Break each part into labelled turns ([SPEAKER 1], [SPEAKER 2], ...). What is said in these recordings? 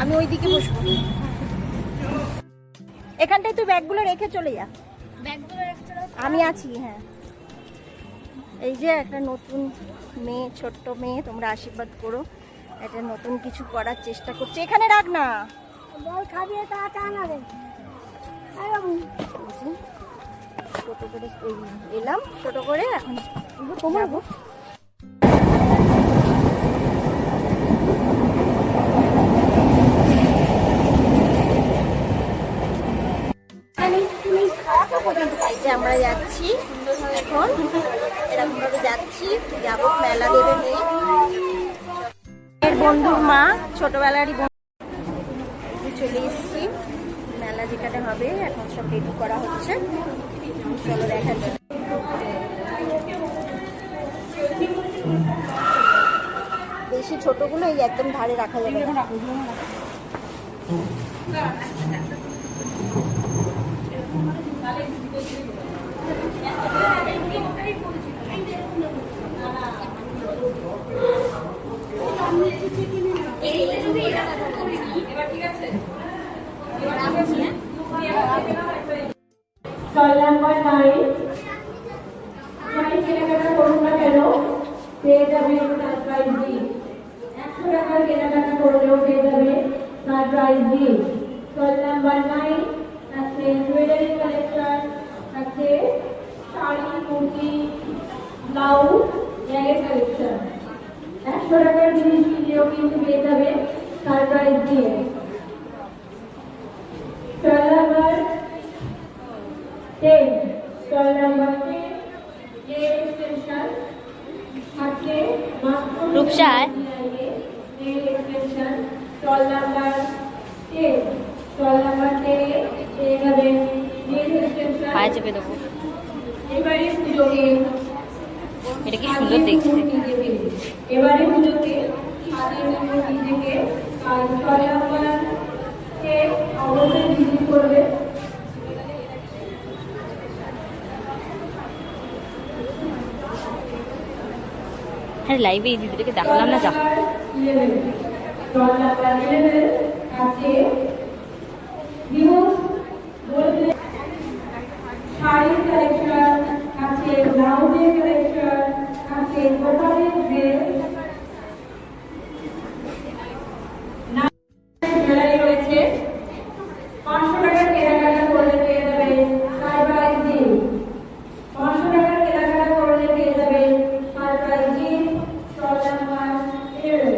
[SPEAKER 1] আমি ওইদিকে বসবো। এখানটায় তুই ব্যাগগুলো রেখে চলে যা। আমি আছি। হ্যাঁ, এই যে একটা নতুন মেয়ে, ছোট্ট মেয়ে, তোমরা আশীর্বাদ করো। এটা নতুন কিছু করার চেষ্টা করছে। এখানে রাখ না, টোটো করে এলাম, টোটো করে এখন যাবো। আমরা যাচ্ছি এখন, এরকম ভাবে যাচ্ছি, যাবো মেলা দেবে মেয়ে। বন্ধুর মা, ছোটবেলারই বন্ধু, চলে এসেছি মেলা যেখানে হবে। এখন সব রেডি করা হচ্ছে, চলো দেখাচ্ছি। বেশি ছোটগুলো এই একদম ধারে রাখা যাবে না।
[SPEAKER 2] কেনাকাটা করুন না কেন, পেয়ে যাবে সারপ্রাইজ গিফট। 100 টাকার কেনাকাটা করলেও পেয়ে যাবে সারপ্রাইজ গিফট। স্টল নাম্বার 9 আছে জুয়েলারি কালেকশন, আছে শাড়ি, কুর্তি, ব্লাউজ, ব্যাগের কালেকশন। 100 টাকার জিনিস কিনলেও কিন্তু পেয়ে যাবে surprise gift. Stall number 10, stall number 10
[SPEAKER 1] রূপসায় পায়ে চেপে দেবো।
[SPEAKER 2] এবারে পুজোকে,
[SPEAKER 1] এটা কি সুন্দর দেখতে।
[SPEAKER 2] এবারে পুজোকে সাজিয়ে নেবো নিজেকে। আর অবশ্যই ভিজিট করবে।
[SPEAKER 1] হ্যাঁ, লাইভে এই দিদিটাকে দেখালাম না, যা।
[SPEAKER 2] শাড়ির কালেকশন আছে, ব্লাউজের কালেকশন আছে, গোপালের ড্রেস, জুয়েলারি রয়েছে। 500 টাকার কেনাকাটা করলে পেয়ে যাবে সারপ্রাইজ গিফট। 500 টাকার কেনাকাটা করলে পেয়ে যাবে surprise gift. Stall number 11।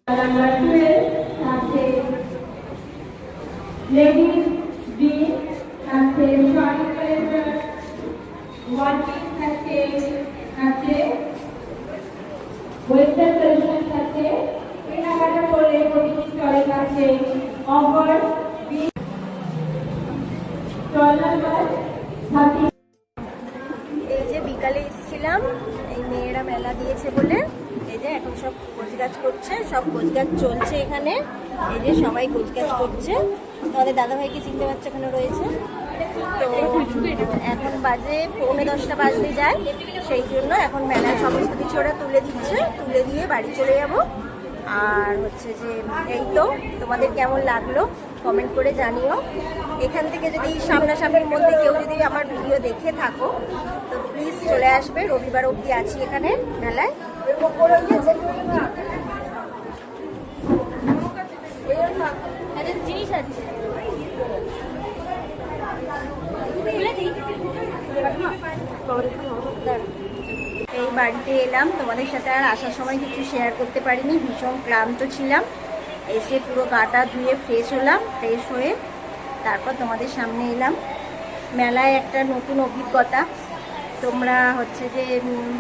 [SPEAKER 2] Number 12 আছে লেডিস জিন্স, আছে শাড়ি কালেকশন, ওয়ান পিস আছে, আছে ওয়েস্টার্ন কালেকশন আছে। কেনাকাটা করলে প্রতিটি স্টলে আছে অফার। Stall number 30।
[SPEAKER 1] এই যে বিকালে এসেছিলাম, এই মেয়েরা মেলা দিয়েছে বলে এই যে এখন সব গোছগাছ করছে, সব গোছগাছ চলছে এখানে। এই যে সবাই গোছগাছ করছে। আমাদের দাদাভাইকে চিনতে পারছে, এখানে রয়েছে। তো এখন বাজে 9:45 বাজতে যায়, সেই জন্য এখন মেলার সমস্ত কিছু ওরা তুলে দিচ্ছে, তুলে দিয়ে বাড়ি চলে যাব। আর হচ্ছে যে এই তো, তোমাদের কেমন লাগলো কমেন্ট করে জানিও। এখান থেকে যদি সামনাসামনির মধ্যে কেউ যদি আমার ভিডিও দেখে থাকো তো প্লিজ চলে আসবে। রবিবার অবধি আছি এখানে মেলায়। জিনিস আছে, এই বাড়িতে এলাম, তোমাদের সাথে আর আসার সময় কিছু শেয়ার করতে পারিনি, ভীষণ ক্লান্ত ছিলাম। এসে পুরো গাটা ধুয়ে ফ্রেশ হলাম, ফ্রেশ হয়ে তারপর তোমাদের সামনে এলাম। মেলায় একটা নতুন অভিজ্ঞতা। তোমরা হচ্ছে যে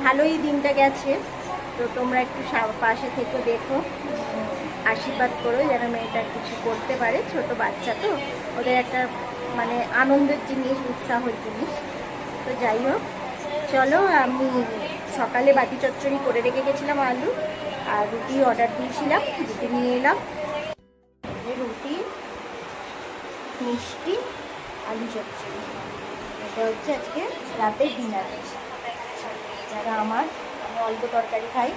[SPEAKER 1] ভালোই দিনটা গেছে, তো তোমরা একটু পাশে থেকে দেখো, আশীর্বাদ করো যেন মেয়েটা কিছু করতে পারে। ছোট বাচ্চা তো, ওদের একটা মানে আনন্দের জিনিস, উৎসাহের জিনিস। তো যাই হোক, চলো। আমি সকালে বাটি চচ্চড়ি করে রেখে গেছিলাম, আলু আর রুটি অর্ডার দিয়েছিলাম, রুটি নিয়ে এলাম। রুটি, মিষ্টি, আলু চচ্চড়ি। এটা হচ্ছে আজকে রাতের ডিনার। যারা আমি অল্প তরকারি খাই।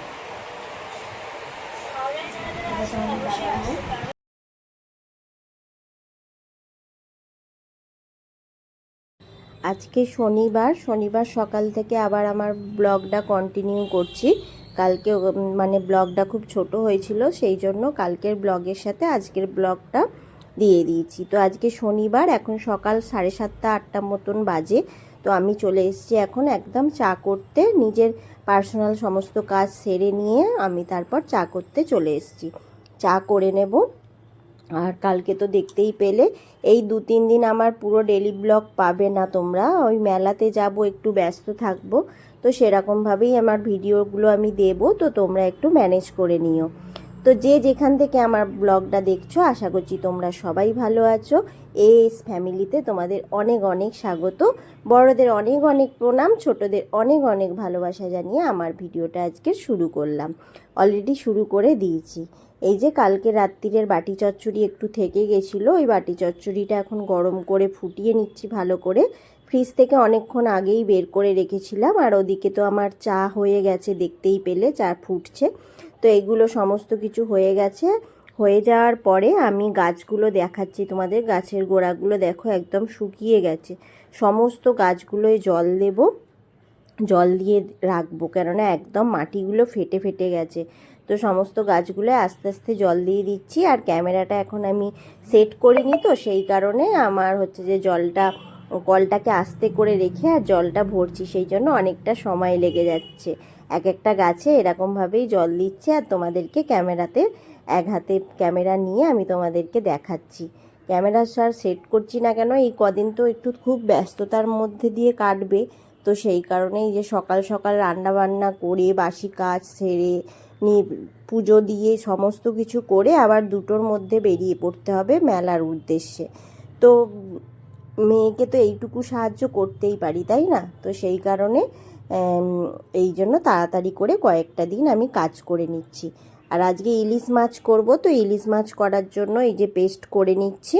[SPEAKER 1] আজকে শনিবার সকাল থেকে আবার আমার ব্লগটা কন্টিনিউ করছি। কালকে মানে ব্লগটা খুব ছোট হয়েছিল, সেই জন্য কালকের ব্লগের সাথে আজকের ব্লগটা দিয়ে দিয়েছি। তো আজকে শনিবার, এখন সকাল 7:30-8টা মতন বাজে। তো আমি চলে এসেছি এখন একদম চা করতে। নিজের পার্সোনাল সমস্ত কাজ সেরে নিয়ে আমি তারপর চা করতে চলে এসেছি। চা করে নেব। আর কালকে তো দেখতেই পেলে, এই 2-3 দিন আমার পুরো ডেলি ব্লগ পাবে না তোমরা। ওই মেলাতে যাব, একটু ব্যস্ত থাকবো, তো সেরকমভাবেই আমার ভিডিওগুলো আমি দেব। তো তোমরা একটু ম্যানেজ করে নিও। তো যে যেখান থেকে আমার ব্লগটা দেখছো, আশা করছি তোমরা সবাই ভালো আছো। এস ফ্যামিলিতে তোমাদের অনেক অনেক স্বাগত। বড়দের অনেক অনেক প্রণাম, ছোটদের অনেক অনেক ভালোবাসা জানিয়ে আমার ভিডিওটা আজকে শুরু করলাম। অলরেডি শুরু করে দিয়েছি। এই যে কালকে রাত্রিরের বাটি চচ্চড়ি একটু থেকে গেছিলো, ওই বাটি চচ্চড়িটা এখন গরম করে ফুটিয়ে নিচ্ছি ভালো করে। ফ্রিজ থেকে অনেকক্ষণ আগেই বের করে রেখেছিলাম। আর ওদিকে তো আমার চা হয়ে গেছে, দেখতেই পেলে চা ফুটছে। তো এগুলো সমস্ত কিছু হয়ে গেছে। হয়ে যাওয়ার পরে আমি গাছগুলো দেখাচ্ছি তোমাদের। গাছের গোড়াগুলো দেখো একদম শুকিয়ে গেছে। সমস্ত গাছগুলোয় জল দেব, জল দিয়ে রাখবো, কেননা একদম মাটিগুলো ফেটে ফেটে গেছে। তো সমস্ত গাছগুলো আস্তে আস্তে জল দিয়ে দিচ্ছি। আর ক্যামেরাটা এখন আমি সেট করিনি, তো সেই কারণে আমার হচ্ছে যে কলটাকে আস্তে করে রেখে আর জলটা ভরছি, সেই জন্য অনেকটা সময় লেগে যাচ্ছে। এক একটা গাছে এরকমভাবেই জল দিচ্ছে আর তোমাদেরকে ক্যামেরাতে এক হাতে ক্যামেরা নিয়ে আমি তোমাদেরকে দেখাচ্ছি। ক্যামেরা আর সেট করছি না কেন, এই কদিন তো একটু খুব ব্যস্ততার মধ্যে দিয়ে কাটবে। তো সেই কারণেই যে সকাল সকাল রান্না বান্না করে বাসি কাজ সেরে নিয়ে পুজো দিয়ে সমস্ত কিছু করে আবার 2টোর মধ্যে বেরিয়ে পড়তে হবে মেলার উদ্দেশ্যে। তো মেয়েকে তো এইটুকু সাহায্য করতেই পারি, তাই না? তো সেই কারণে এই জন্য তাড়াতাড়ি করে কয়েকটা দিন আমি কাজ করে নিচ্ছি। আর আজকে ইলিশ মাছ করব, তো ইলিশ মাছ করার জন্য এই যে পেস্ট করে নিচ্ছি।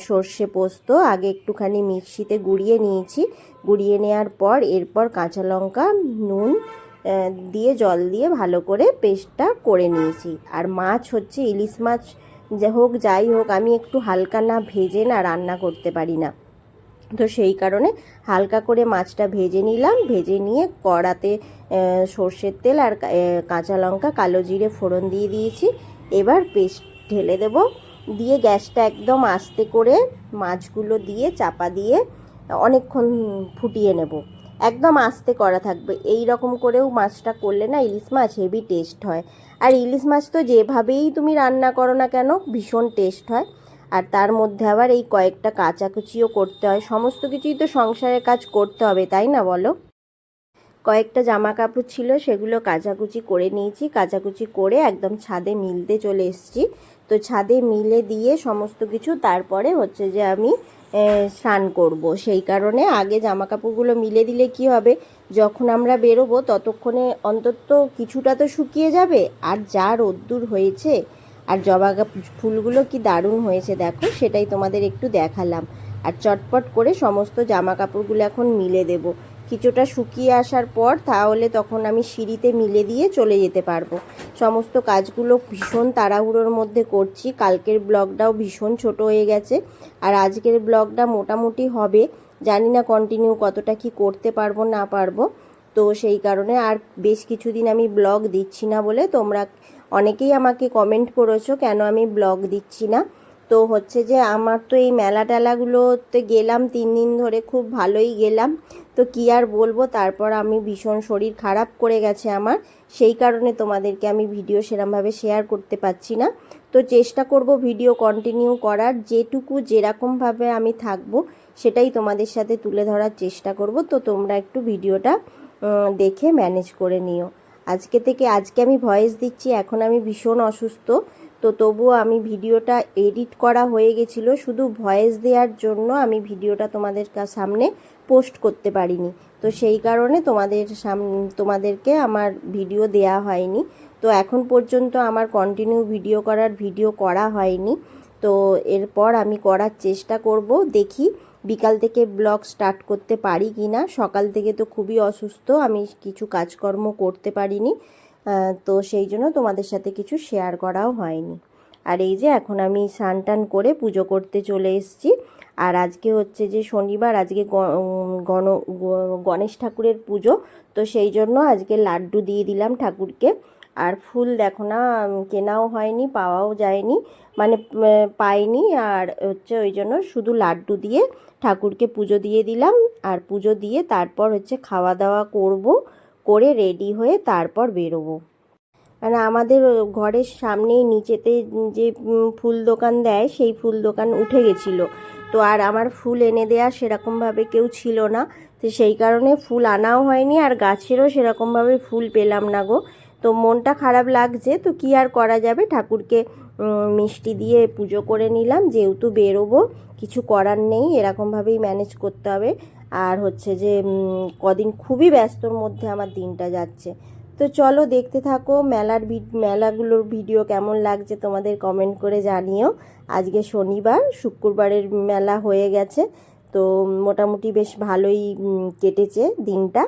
[SPEAKER 1] সর্ষে পোস্ত আগে একটুখানি মিক্সিতে গুঁড়িয়ে নিয়েছি। গুঁড়িয়ে নেওয়ার পর এরপর কাঁচা লঙ্কা, নুন দিয়ে জল দিয়ে ভালো করে পেস্টটা করে নিয়েছি। আর মাছ হচ্ছে ইলিশ মাছ হোক যাই হোক, আমি একটু হালকা না ভেজে না রান্না করতে পারি না। তো সেই কারণে হালকা করে মাছটা ভেজে নিলাম। ভেজে নিয়ে কড়াতে সর্ষের তেল আর কাঁচা লঙ্কা, কালো জিরে ফোড়ন দিয়ে দিয়েছি। এবার পেস্ট ঢেলে দেব, দিয়ে গ্যাসটা একদম আস্তে করে মাছগুলো দিয়ে চাপা দিয়ে অনেকক্ষণ ফুটিয়ে নেব। একদম আস্তে করা থাকবে। এই রকম করেও মাছটা করলে না ইলিশ মাছ হেভি টেস্ট হয়। আর ইলিশ মাছ তো যেভাবেই তুমি রান্না করো না কেন ভীষণ টেস্ট হয়। আর তার মধ্যে আবার এই কয়েকটা কাচাকুচিও করতে হয়। সমস্ত কিছুই তো সংসারের কাজ করতে হবে, তাই না বলো? কয়েকটা জামা কাপড় ছিল, সেগুলো কাচাকুচি করে নিয়েছি। কাচাকুচি করে একদম ছাদে মিলতে চলে এসেছি। তো ছাদে মিলে দিয়ে সমস্ত কিছু তারপরে হচ্ছে যে আমি স্নান করব। সেই কারণে আগে জামা কাপড়গুলো মিলে দিলে কি হবে, যখন আমরা বেরোবো ততক্ষণে অন্তত কিছুটা তো শুকিয়ে যাবে। আর যা রোদ্দুর হয়েছে, আর জবা ফুলগুলো কি দারুণ হয়েছে দেখো, সেটাই তোমাদের একটু দেখালাম। আর চটপট করে সমস্ত জামা কাপড়গুলো এখন মিলে দেব। কিছুটা শুকিয়ে আসার পর তাহলে তখন আমি সিঁড়িতে মিলে দিয়ে চলে যেতে পারবো। সমস্ত কাজগুলো ভীষণ তাড়াহুড়োর মধ্যে করছি। কালকের ব্লগটাও ভীষণ ছোট হয়ে গেছে, আর আজকের ব্লগটা মোটামুটি হবে। জানি না কন্টিনিউ কতটা কি করতে পারবো না পারবো। তো সেই কারণে আর বেশ কিছুদিন আমি ব্লগ দিচ্ছি না বলে তোমরা অনেকেই আমাকে কমেন্ট করেছো কেন আমি ব্লগ দিচ্ছি না। তো হচ্ছে যে আমার তো এই মেলা টেলাগুলোতে গেলাম 3 দিন ধরে, খুব ভালোই গেলাম। তো কি আর বলবো, তারপর আমি ভীষণ শরীর খারাপ করে গেছে আমার। সেই কারণে তোমাদেরকে আমি ভিডিও সেরমভাবে শেয়ার করতে পারছি না। তো চেষ্টা করব ভিডিও কন্টিনিউ করার, যেটুকু যেরকমভাবে আমি থাকবো সেটাই তোমাদের সাথে তুলে ধরার চেষ্টা করব। তো তোমরা একটু ভিডিওটা দেখে ম্যানেজ করে নিও। আজকে আমি ভয়েস দিচ্ছি, এখন আমি ভীষণ অসুস্থ। তো তবুও আমি ভিডিওটা এডিট করা হয়ে গেছিলো, শুধু ভয়েস দেওয়ার জন্য আমি ভিডিওটা তোমাদের সামনে পোস্ট করতে পারিনি। তো সেই কারণে তোমাদেরকে আমার ভিডিও দেয়া হয়নি। তো এখন পর্যন্ত আমার কন্টিনিউ ভিডিও করা হয়নি। তো এরপর আমি করার চেষ্টা করব, দেখি বিকাল থেকে ব্লগ স্টার্ট করতে পারি কি না। সকাল থেকে তো খুবই অসুস্থ, আমি কিছু কাজকর্ম করতে পারিনি, তো সেই জন্য তোমাদের সাথে কিছু শেয়ার করাও হয়নি। আর এই যে এখন আমি স্নান টান করে পুজো করতে চলে এসেছি। আর আজকে হচ্ছে যে শনিবার, আজকে গণেশ ঠাকুরের পুজো, তো সেই জন্য আজকে লাড্ডু দিয়ে দিলাম ঠাকুরকে। আর ফুল দেখো না, কেনাও হয়নি, পাওয়াও যায়নি, মানে পাইনি। আর হচ্ছে ওই জন্য শুধু লাড্ডু দিয়ে ঠাকুরকে পুজো দিয়ে দিলাম। আর পুজো দিয়ে তারপর হচ্ছে খাওয়া দাওয়া করে রেডি হয়ে তারপর বেরোবো। মানে আমাদের ঘরের সামনেই নিচেতে যে ফুল দোকান দেয়, সেই ফুল দোকান উঠে গেছিলো, তো আর আমার ফুল এনে দেওয়া সেরকমভাবে কেউ ছিল না, তো সেই কারণে ফুল আনাও হয়নি, আর গাছেরও সেরকমভাবে ফুল পেলাম না গো। তো মনটা খারাপ লাগছে, তো কি আর করা যাবে, ঠাকুরকে মিষ্টি দিয়ে পুজো করে নিলাম, যেহেতু বেরোবো কিছু করার নেই, এরকমভাবেই ম্যানেজ করতে হবে। আর হচ্ছে যে কদিন খুবই ব্যস্তর মধ্যে আমার দিনটা যাচ্ছে। তো চলো দেখতে থাকো, মেলাগুলোর ভিডিও কেমন লাগছে তোমাদের কমেন্ট করে জানিও। আজকে শনিবার, শুক্রবারের মেলা হয়ে গেছে, তো মোটামুটি বেশ ভালোই কেটেছে দিনটা।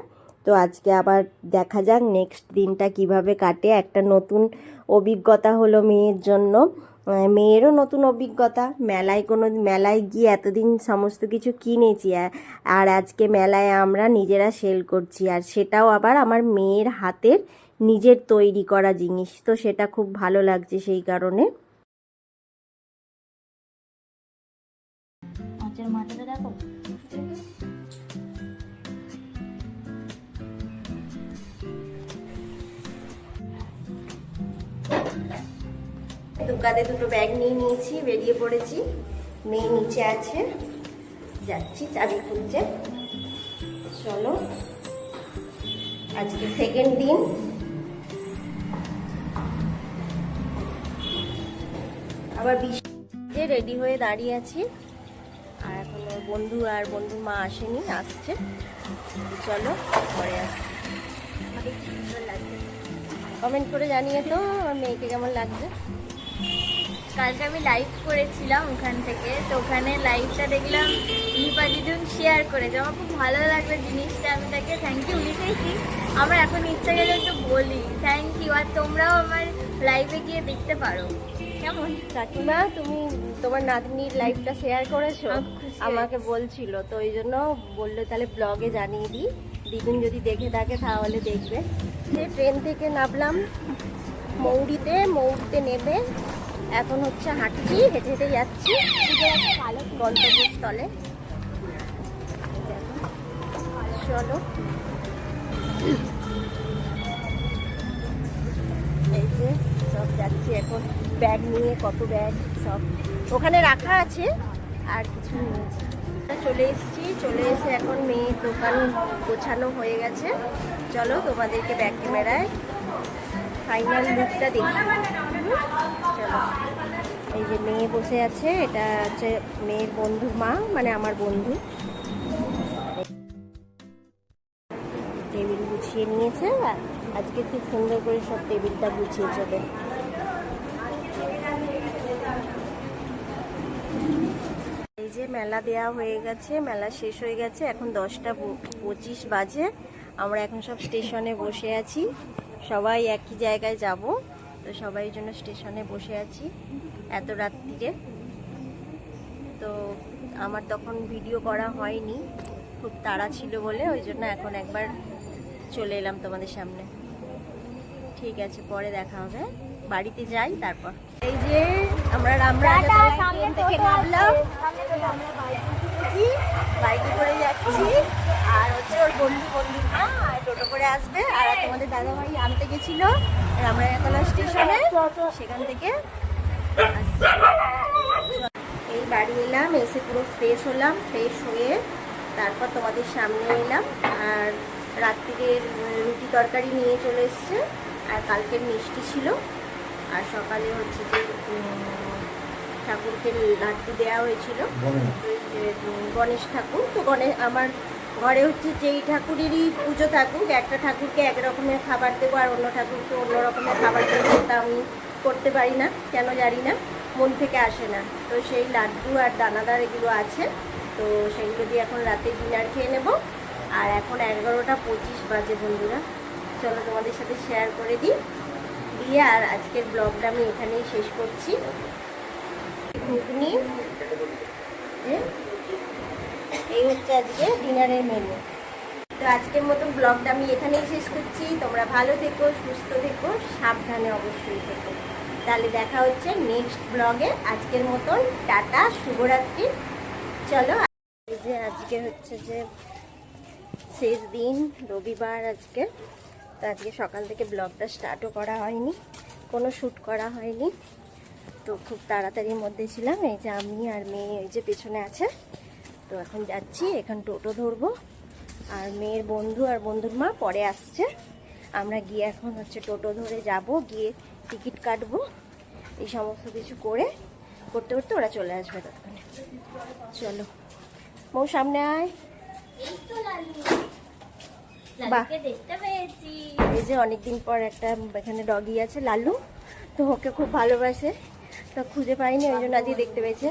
[SPEAKER 1] তো আজকে আবার দেখা যাক নেক্সট দিনটা কিভাবে কাটে। একটা নতুন অভিজ্ঞতা হলো মেয়ের জন্য, মেয়েরও নতুন অভিজ্ঞতা। মেলায় গিয়ে এতদিন সমস্ত কিছু কিনেছি, আর আজকে মেলায় আমরা নিজেরা সেল করছি, আর সেটাও আবার আমার মেয়ের হাতের নিজের তৈরি করা জিনিস, তো সেটা খুব ভালো লাগছে সেই কারণে।
[SPEAKER 3] আচার মাথাটা দেখো,
[SPEAKER 1] দোকানে দুটো ব্যাগ নিয়ে নিয়েছি, বেরিয়ে পড়েছি। মেয়ে নিচে আছে, যাচ্ছি, চাবি খুলছে। চলো, আজকে সেকেন্ড দিন। আবার যে রেডি হয়ে দাঁড়িয়ে আছি, আর এখন ওর বন্ধু আর বন্ধুর মা আসেনি, আসছে। চলো পরে আসছি। কমেন্ট করে জানিয়ে তো আমার মেয়েকে কেমন লাগছে।
[SPEAKER 3] কালকে আমি লাইভ করেছিলাম ওখান থেকে, তো ওখানে লাইভটা দেখলাম নিপা দিদুন শেয়ার করেছে, আমার খুব ভালো লাগলো জিনিসটা, আমি তাকে থ্যাংক ইউ লিখেছি। আমার এখন ইচ্ছা গেলে একটু বলি থ্যাংক ইউ, আর তোমরাও আমার লাইভে গিয়ে দেখতে পারো। কেমন
[SPEAKER 1] কাকিমা, তুমি তোমার নাতনির লাইভটা শেয়ার করেছো, আমাকে বলছিল, তো ওই জন্য বললো তাহলে ব্লগে জানিয়ে দিই, দিদুন যদি দেখে থাকে তাহলে দেখবে। যে ট্রেন থেকে নামলাম মৌরিতে নেমে এখন হচ্ছে হাঁটছি, হেঁটে হেঁটে যাচ্ছি গন্তব্যস্থলে। চলো, এই যে সব যাচ্ছি এখন, ব্যাগ নিয়ে, কত ব্যাগ সব ওখানে রাখা আছে, আর কিছু নেই। চলে এসে এখন মেয়ের দোকান গোছানো হয়ে গেছে। চলো তোমাদেরকে ব্যাক ক্যামেরায় ফাইনাল লুকটা দেখি। চলো, এই যে মেয়ে বসে আছে, এটা হচ্ছে মেয়ের বন্ধুর মা, মানে আমার বন্ধু। টেবিল গুছিয়ে নিয়েছে, আজকে খুব সুন্দর করে সব টেবিলটা গুছিয়ে চলে। এই যে মেলা দেয়া হয়ে গেছে, মেলা শেষ হয়ে গেছে, এখন 10:25 বাজে। আমরা এখন সব স্টেশনে বসে আছি, সবাই একই জায়গায় যাব, তো সবাই জন্য স্টেশনে বসে আছি এত রাত্রিরে। তো আমার তখন ভিডিও করা হয়নি, খুব তাড়া ছিল বলে, ওই জন্য এখন একবার চলে এলাম তোমাদের সামনে। ঠিক আছে, পরে দেখা হবে, বাড়িতে যাই তারপর। এই যে আমরা ট্রেন থেকে নামলাম, বাইকে করে যাচ্ছি, আর হচ্ছে ওর বন্ধু আর টোটো করে আসবে, আর তোমাদের দাদাভাই আনতে গেছিল রামরায়াতলা স্টেশনে, সেখান থেকে এই বাড়ি এলাম, এসে পুরো ফ্রেশ হলাম, ফ্রেশ হয়ে তারপর তোমাদের সামনে এলাম। আর রাত্রিরের রুটি তরকারি নিয়ে চলে এসছে, আর কালকের মিষ্টি ছিল, আর সকালে হচ্ছে যে ঠাকুরকে লাড্ডু দেওয়া হয়েছিল, গণেশ ঠাকুর। তো আমার ঘরে হচ্ছে যেই ঠাকুরেরই পুজো থাকুক, একটা ঠাকুরকে এক রকমের খাবার দেবো আর অন্য ঠাকুরকে অন্য রকমের খাবার দেবো, তা আমি করতে পারি না, কেন জানি না, মন থেকে আসে না। তো সেই লাড্ডু আর দানাদার এগুলো আছে, তো সেগুলো দিয়ে এখন রাতে ডিনার খেয়ে নেব। আর এখন 11টা 25 বাজে বন্ধুরা। চলো তোমাদের সাথে শেয়ার করে দিই, দিয়ে আর আজকের ব্লগটা আমি এখানেই শেষ করছি। ঘুগনি, এই হচ্ছে আজকে ডিনারের মেনু। তো আজকের মতন ব্লগটা আমি এখানেই শেষ করছি। তোমরা ভালো থেকো, সুস্থ থেকো, সাবধানে অবশ্যই থেকো। তাহলে দেখা হচ্ছে নেক্সট ব্লগে। আজকের মতন টাটা, শুভরাত্রি। চলো, এই যে আজকে হচ্ছে যে শেষ দিন, রবিবার আজকে। তো আজকে সকাল থেকে ব্লগটা স্টার্টও করা হয়নি, কোনো শ্যুট করা হয়নি। তো খুব তাড়াতাড়ির মধ্যে ছিলাম। এই যে আমি আর মেয়ে এই যে পেছনে আছে। তো এখন যাচ্ছি, এখন টোটো ধরবো। আর মেয়ের বন্ধু আর বন্ধুর মা পরে আসছে। আমরা গিয়ে এখন হচ্ছে টোটো ধরে যাব, গিয়ে টিকিট কাটবো। এই সমস্ত কিছু করতে করতে ওরা চলে আসবে ততক্ষণে। চলো বউ, সামনে আয়। বাহ,
[SPEAKER 3] দেখতে পেয়েছি।
[SPEAKER 1] এই যে অনেকদিন পর একটা এখানে ডগি আছে, লালু। তো ওকে খুব ভালোবাসে, তো খুঁজে পাইনি, ওই জন্য আজকে দেখতে পেয়েছে।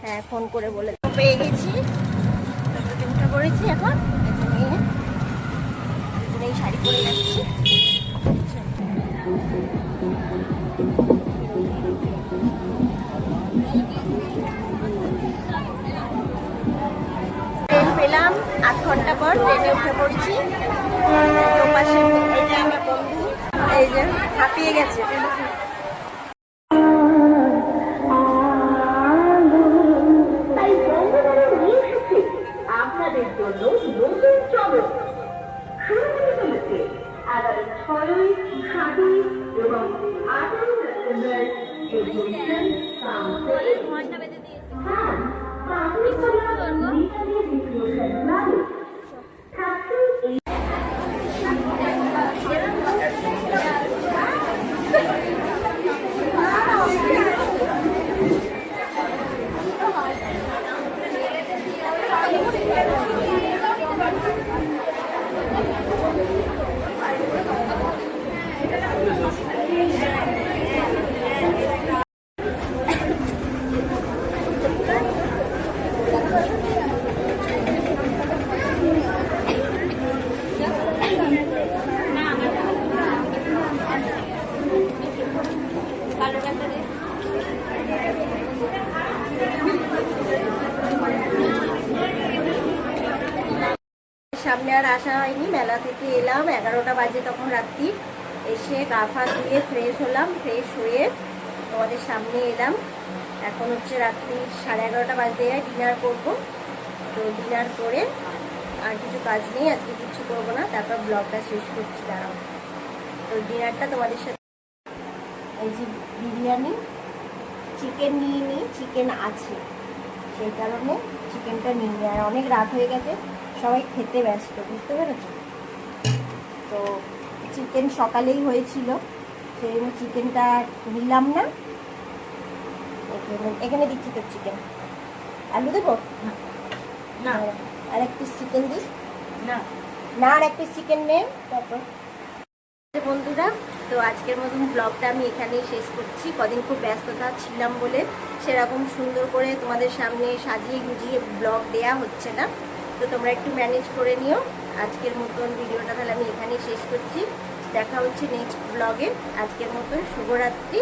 [SPEAKER 1] হ্যাঁ, ফোন করে বলে পেয়ে গেছি। উঠে পড়েছি এখন। এই শাড়ি পরে যাচ্ছি। ট্রেন পেলাম 8 ঘন্টা পর, ট্রেনে উঠে পড়ছি। তো পাশে এই যে আমার বন্ধু, এই যে হাঁপিয়ে গেছে।
[SPEAKER 2] আপনাদের জন্য নতুন চমক শুরু করে চলেছে আগামী 6ই, 7ই এবং 8ই সেপ্টেম্বর এডুকেশন কাউন্সিল
[SPEAKER 3] ঘন্টা বেঁধে দিয়েছে।
[SPEAKER 2] থাকছে এই
[SPEAKER 1] সামনে আর আসা হয়নি। মেলা থেকে এলাম 11টা বাজে তখন রাত্রি। এসে গা ফা ধুয়ে ফ্রেশ হলাম, ফ্রেশ হয়ে তোমাদের সামনে এলাম। এখন হচ্ছে রাত্রি 11:30 বাজে, ডিনার করব। তো ডিনার করে আর কিছু কাজ নেই, আজকে কিছু করবো না, তারপর ব্লগটা শেষ করছি। দাঁড়াও, তো ডিনারটা তোমাদের সাথে, এই যে বিরিয়ানি, চিকেন নিয়ে নিই, চিকেন আছে সেই কারণে চিকেনটা নিয়ে নিই। আর অনেক রাত হয়ে গেছে, সবাই খেতে ব্যস্ত, বুঝতে পেরেছো? তো চিকেন সকালেই হয়েছিল, সেই জন্য চিকেনটা নিলাম না। এখানে দিচ্ছি তো চিকেন। আলু দেবো না, আর এক পিস চিকেন দিই না, আর এক পিস চিকেন নে। তারপর বন্ধুরা, তো আজকের মতন ব্লগটা আমি এখানেই শেষ করছি। কদিন খুব ব্যস্ততা ছিলাম বলে সেরকম সুন্দর করে তোমাদের সামনে সাজিয়ে গুজিয়ে ব্লগ দেয়া হচ্ছে না। তো তোমরা একটু ম্যানেজ করে নিও। আজকের মতন ভিডিওটা তাহলে আমি এখানেই শেষ করছি। দেখা হচ্ছে নেক্সট ব্লগে। আজকের মতন শুভরাত্রি।